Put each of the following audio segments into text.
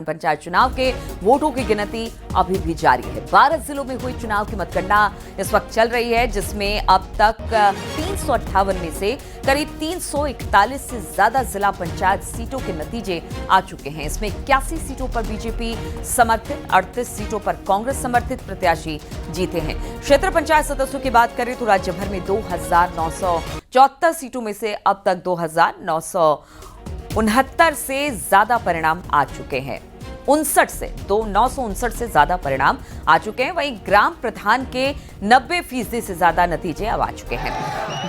पंचायत चुनाव के वोटों की गिनती अभी भी जारी है। 12 जिलों में हुई चुनाव की मतगणना इस वक्त चल रही है, जिसमें अब तक 358 में से करीब 341 से ज्यादा जिला पंचायत सीटों के नतीजे आ चुके हैं। इसमें 81 सीटों पर बीजेपी समर्थित, 38 सीटों पर कांग्रेस समर्थित प्रत्याशी जीते हैं। क्षेत्र पंचायत सदस्यों की बात करें तो राज्य भर में 2974 सीटों में से अब तक 2969 से ज्यादा परिणाम आ चुके हैं। 959 से ज्यादा परिणाम आ चुके हैं। वहीं ग्राम प्रधान के 90% से ज्यादा नतीजे अब आ चुके हैं।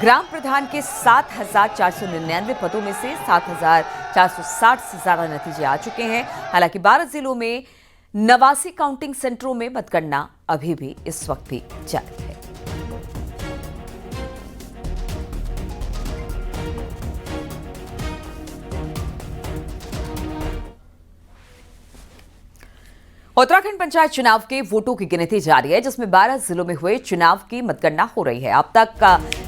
ग्राम प्रधान के 7499 पदों में से 7460 से ज्यादा नतीजे आ चुके हैं। हालांकि 12 जिलों में 89 काउंटिंग सेंटरों में मतगणना अभी भी इस वक्त भी जारी है। उत्तराखंड पंचायत चुनाव के वोटों की गिनती जारी है, जिसमें 12 जिलों में हुए चुनाव की मतगणना हो रही है। अब तक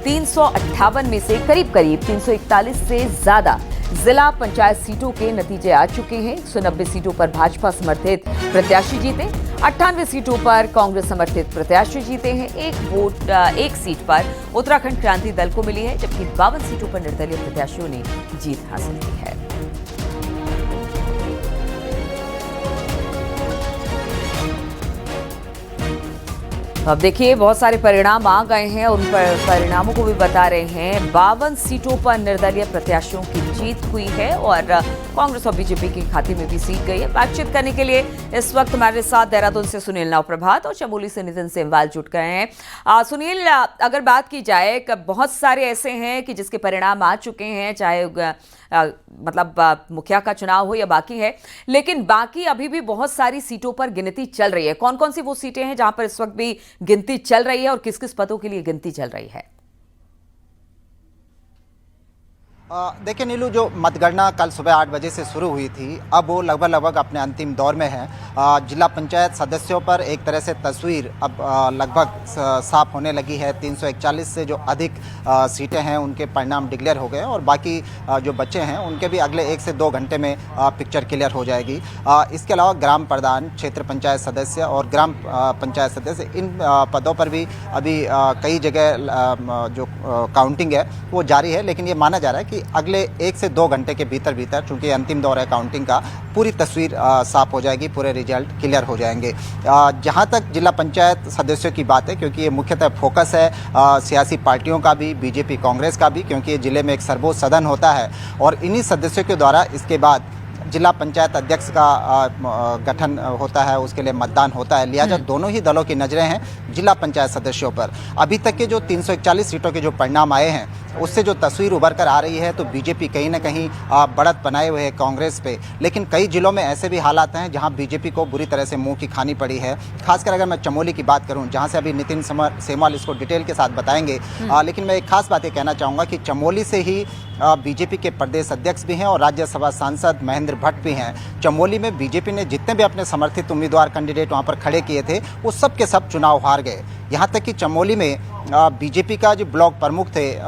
358 में से करीब 341 से ज्यादा जिला पंचायत सीटों के नतीजे आ चुके हैं। 190 सीटों पर भाजपा समर्थित प्रत्याशी जीते, 98 सीटों पर कांग्रेस समर्थित प्रत्याशी जीते हैं। एक सीट पर उत्तराखंड क्रांति दल को मिली है, जबकि 52 सीटों पर निर्दलीय प्रत्याशियों ने जीत हासिल की है। अब देखिए, बहुत सारे परिणाम आ गए हैं और उन परिणामों को भी बता रहे हैं। 52 सीटों पर निर्दलीय प्रत्याशियों की जीत हुई है और कांग्रेस और बीजेपी के खाते में भी सीट गई है। बातचीत करने के लिए इस वक्त हमारे साथ देहरादून से सुनील नवप्रभात और चमोली से नितिन सेमवाल जुट गए हैं। सुनील, अगर बात की जाए, बहुत सारे ऐसे हैं कि जिसके परिणाम आ चुके हैं, चाहे मुखिया का चुनाव हो या बाकी है, लेकिन बाकी अभी भी बहुत सारी सीटों पर गिनती चल रही है। कौन कौन सी वो सीटें हैं जहां पर इस वक्त भी गिनती चल रही है और किस किस पदों के लिए गिनती चल रही है? देखिए नीलू, जो मतगणना कल सुबह 8 बजे से शुरू हुई थी, अब वो लगभग अपने अंतिम दौर में है। जिला पंचायत सदस्यों पर एक तरह से तस्वीर अब लगभग साफ होने लगी है। 341 से जो अधिक सीटें हैं उनके परिणाम डिक्लेयर हो गए और बाकी जो बच्चे हैं उनके भी अगले 1 से 2 घंटे में पिक्चर क्लियर हो जाएगी। इसके अलावा ग्राम प्रधान, क्षेत्र पंचायत सदस्य और ग्राम पंचायत सदस्य, इन पदों पर भी अभी कई जगह जो काउंटिंग है वो जारी है, लेकिन ये माना जा रहा है कि अगले 1 से 2 घंटे के भीतर चूंकि अंतिम दौर है काउंटिंग का, पूरी तस्वीर साफ हो जाएगी, पूरे रिजल्ट क्लियर हो जाएंगे। जहां तक जिला पंचायत सदस्यों की बात है, क्योंकि ये मुख्यतः फोकस है सियासी पार्टियों का भी, बीजेपी कांग्रेस का भी, क्योंकि ये जिले में एक सर्वोच्च सदन होता है और इन्हीं सदस्यों के द्वारा इसके बाद जिला पंचायत अध्यक्ष का गठन होता है, उसके लिए मतदान होता है। लिहाजा दोनों ही दलों की नजरें हैं जिला पंचायत सदस्यों पर। अभी तक के जो 341 सीटों के जो परिणाम आए हैं उससे जो तस्वीर उभर कर आ रही है, तो बीजेपी कहीं ना कहीं बढ़त बनाए हुए है कांग्रेस पे, लेकिन कई जिलों में ऐसे भी हालात हैं जहां बीजेपी को बुरी तरह से मुंह की खानी पड़ी है। खासकर अगर मैं चमोली की बात करूं, जहां से अभी नितिन सेमवाल इसको डिटेल के साथ बताएंगे, लेकिन मैं एक खास बात ये कहना चाहूँगा कि चमोली से ही बीजेपी के प्रदेश अध्यक्ष भी हैं और राज्यसभा सांसद महेंद्र भट्ट भी हैं। चमोली में बीजेपी ने जितने भी अपने समर्थित उम्मीदवार कैंडिडेट वहां पर खड़े किए थे, वो सब के सब चुनाव हार गए। यहाँ तक कि चमोली में बीजेपी का जो ब्लॉक प्रमुख थे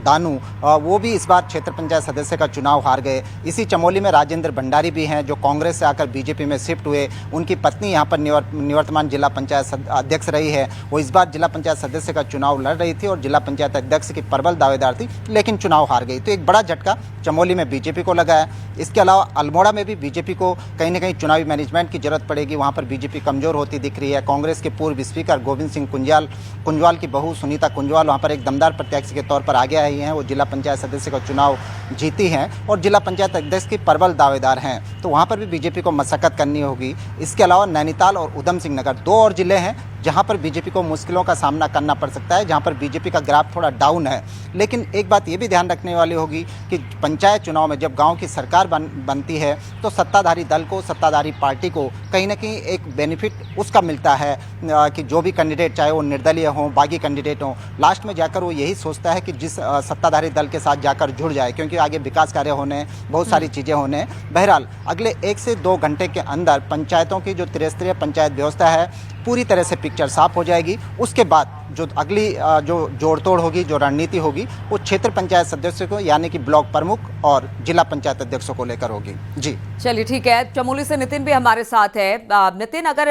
दानू, वो भी इस बार क्षेत्र पंचायत सदस्य का चुनाव हार गए। इसी चमोली में राजेंद्र भंडारी भी हैं, जो कांग्रेस से आकर बीजेपी में शिफ्ट हुए। उनकी पत्नी यहाँ पर निवर्तमान जिला पंचायत अध्यक्ष रही है। वो इस बार जिला पंचायत सदस्य का चुनाव लड़ रही थी और जिला पंचायत अध्यक्ष की प्रबल दावेदार थी, लेकिन चुनाव हार गई। तो एक बड़ा झटका चमोली में बीजेपी को लगा है। इसके अलावा अल्मोड़ा में भी बीजेपी को कहीं ना कहीं चुनावी मैनेजमेंट की जरूरत पड़ेगी। वहाँ पर बीजेपी कमजोर होती दिख रही है। कांग्रेस के पूर्व स्पीकर गोविंद सिंह कुंजवाल की बहू सुनीता कुंजवाल वहाँ पर एक दमदार प्रत्याशी के तौर पर आगे आई हैं। वो जिला पंचायत सदस्य का चुनाव जीती हैं और जिला पंचायत अध्यक्ष की प्रबल दावेदार हैं, तो वहाँ पर भी बीजेपी को मशक्कत करनी होगी। इसके अलावा नैनीताल और उधम सिंह नगर 2 और जिले हैं जहाँ पर बीजेपी को मुश्किलों का सामना करना पड़ सकता है, जहाँ पर बीजेपी का ग्राफ थोड़ा डाउन है। लेकिन एक बात ये भी ध्यान रखने वाली होगी कि पंचायत चुनाव में जब गांव की सरकार बनती है, तो सत्ताधारी दल को, सत्ताधारी पार्टी को कहीं ना कहीं एक बेनिफिट उसका मिलता है कि जो भी कैंडिडेट, चाहे वो निर्दलीय हों, बागी कैंडिडेट हों, लास्ट में जाकर वो यही सोचता है कि जिस सत्ताधारी दल के साथ जाकर जुड़ जाए, क्योंकि आगे विकास कार्य होने, बहुत सारी चीज़ें होने। बहरहाल अगले 1 से 2 घंटे के अंदर पंचायतों की जो त्रिस्तरीय पंचायत व्यवस्था है पूरी तरह से पिक्चर साफ हो जाएगी। उसके बाद जो अगली जो जोड़ तोड़ होगी, जो रणनीति होगी, वो क्षेत्र पंचायत सदस्यों को यानी कि ब्लॉक प्रमुख और जिला पंचायत अध्यक्षों को लेकर होगी। जी चलिए ठीक है, चमोली से नितिन भी हमारे साथ है। नितिन, अगर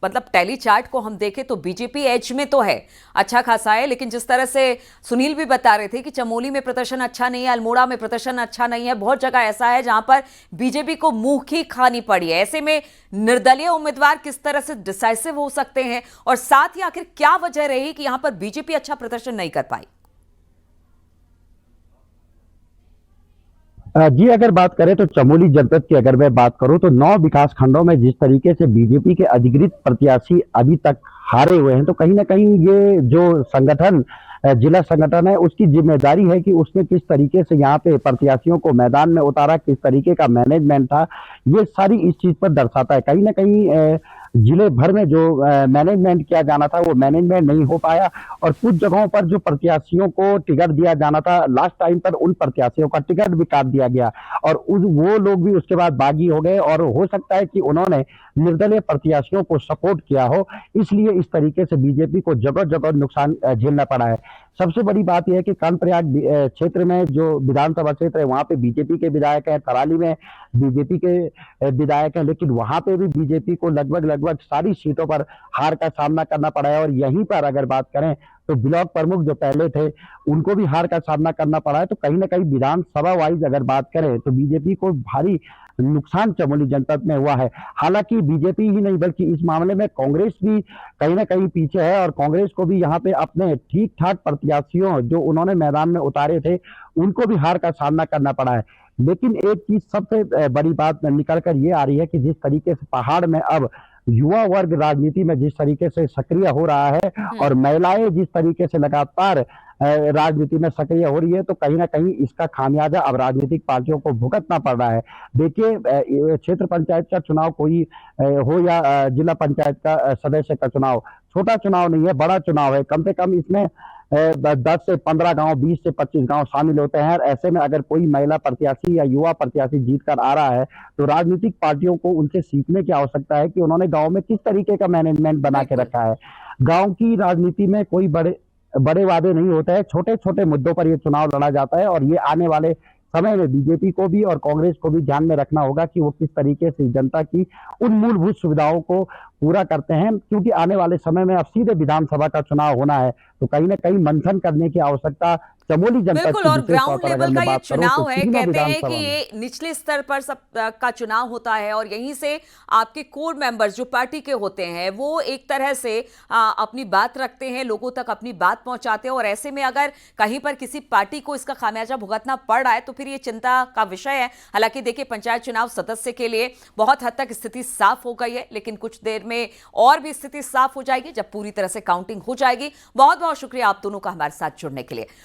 मतलब टैली चार्ट को हम देखें तो बीजेपी एज में तो है, अच्छा खासा है, लेकिन जिस तरह से सुनील भी बता रहे थे कि चमोली में प्रदर्शन अच्छा नहीं है, अल्मोड़ा में प्रदर्शन अच्छा नहीं है, बहुत जगह ऐसा है जहां पर बीजेपी को मुंह की खानी पड़ी है। ऐसे में निर्दलीय उम्मीदवार किस तरह से डिसाइसिव हो सकते हैं, और साथ ही आखिर क्या वजह रही कि यहां पर बीजेपी अच्छा प्रदर्शन नहीं कर पाई? जी, अगर बात करें तो चमोली जनपद की अगर मैं बात करूं तो 9 विकास खंडों में जिस तरीके से बीजेपी के अधिकृत प्रत्याशी अभी तक हारे हुए हैं, तो कहीं ना कहीं ये जो संगठन जिला संगठन है उसकी जिम्मेदारी है कि उसने किस तरीके से यहाँ पे प्रत्याशियों को मैदान में उतारा, किस तरीके का मैनेजमेंट था, ये सारी इस चीज पर दर्शाता है। कहीं ना कहीं जिले भर में जो मैनेजमेंट किया जाना था वो मैनेजमेंट नहीं हो पाया, और कुछ जगहों पर जो प्रत्याशियों को टिकट दिया जाना था लास्ट टाइम पर उन प्रत्याशियों का टिकट भी काट दिया गया, और वो लोग भी उसके बाद बागी हो गए, और हो सकता है कि उन्होंने निर्दलीय प्रत्याशियों को सपोर्ट किया हो, इसलिए इस तरीके से बीजेपी को जगह जगह नुकसान झेलना पड़ा है। सबसे बड़ी बात यह है कि कर्णप्रयाग क्षेत्र में जो विधानसभा क्षेत्र है वहां पे बीजेपी के विधायक हैं, थराली में बीजेपी के विधायक हैं, लेकिन वहां पे भी बीजेपी को लगभग लगभग सारी सीटों पर हार का सामना करना पड़ा है। और यहीं पर अगर बात करें तो ब्लॉक प्रमुख जो पहले थे उनको भी हार का सामना करना पड़ा है। तो कहीं ना कहीं विधानसभा वाइज अगर बात करें तो बीजेपी को भारी नुकसान चमोली जनपद में हुआ है। हालांकि बीजेपी ही नहीं बल्कि इस मामले में कांग्रेस भी कहीं ना कहीं पीछे है, और कांग्रेस को भी यहाँ पे अपने ठीक ठाक प्रत्याशियों जो उन्होंने मैदान में उतारे थे उनको भी हार का सामना करना पड़ा है। लेकिन एक चीज सबसे बड़ी बात निकल कर ये आ रही है कि जिस तरीके से पहाड़ में अब युवा वर्ग राजनीति में जिस तरीके से सक्रिय हो रहा है, और महिलाएं जिस तरीके से लगातार राजनीति में सक्रिय हो रही है, तो कहीं ना कहीं इसका खामियाजा अब राजनीतिक पार्टियों को भुगतना पड़ रहा है। देखिए, क्षेत्र पंचायत का चुनाव कोई हो या जिला पंचायत का सदस्य का चुनाव, छोटा चुनाव नहीं है, बड़ा चुनाव है। कम से कम इसमें 10 से 15 गांव, 20 से 25 गांव शामिल होते हैं। और ऐसे में अगर कोई महिला प्रत्याशी या युवा प्रत्याशी जीत कर आ रहा है तो राजनीतिक पार्टियों को उनसे सीखने की आवश्यकता है कि उन्होंने गांव में किस तरीके का मैनेजमेंट बना के रखा है। गांव की राजनीति में कोई बड़े बड़े वादे नहीं होते हैं, छोटे छोटे मुद्दों पर ये चुनाव लड़ा जाता है, और ये आने वाले समय में बीजेपी को भी और कांग्रेस को भी ध्यान में रखना होगा कि वो किस तरीके से जनता की उन मूलभूत सुविधाओं को पूरा करते हैं, क्योंकि आने वाले समय में अब सीधे विधानसभा का चुनाव होना है। तो कहीं ना कहीं मंथन करने की आवश्यकता चमोली जनपद बिल्कुल, की और विशेष तौर ग्राउंड पर अगर लेवल का मैं ये बात करूं चुनाव तो है। तीनों कहते हैं विधानसभा कि में ये निचले स्तर पर सब का चुनाव होता है, और यहीं से आपके कोर मेंबर्स जो पार्टी के होते हैं वो एक तरह से अपनी बात रखते हैं, लोगों तक अपनी बात पहुंचाते हैं। और ऐसे में अगर कहीं पर किसी पार्टी को इसका खामियाजा भुगतना पड़ रहा है तो फिर ये चिंता का विषय है। हालांकि देखिए, पंचायत चुनाव सदस्य के लिए बहुत हद तक स्थिति साफ हो गई है, लेकिन कुछ देर में और भी स्थिति साफ हो जाएगी जब पूरी तरह से काउंटिंग हो जाएगी। बहुत बहुत शुक्रिया आप दोनों का हमारे साथ जुड़ने के लिए।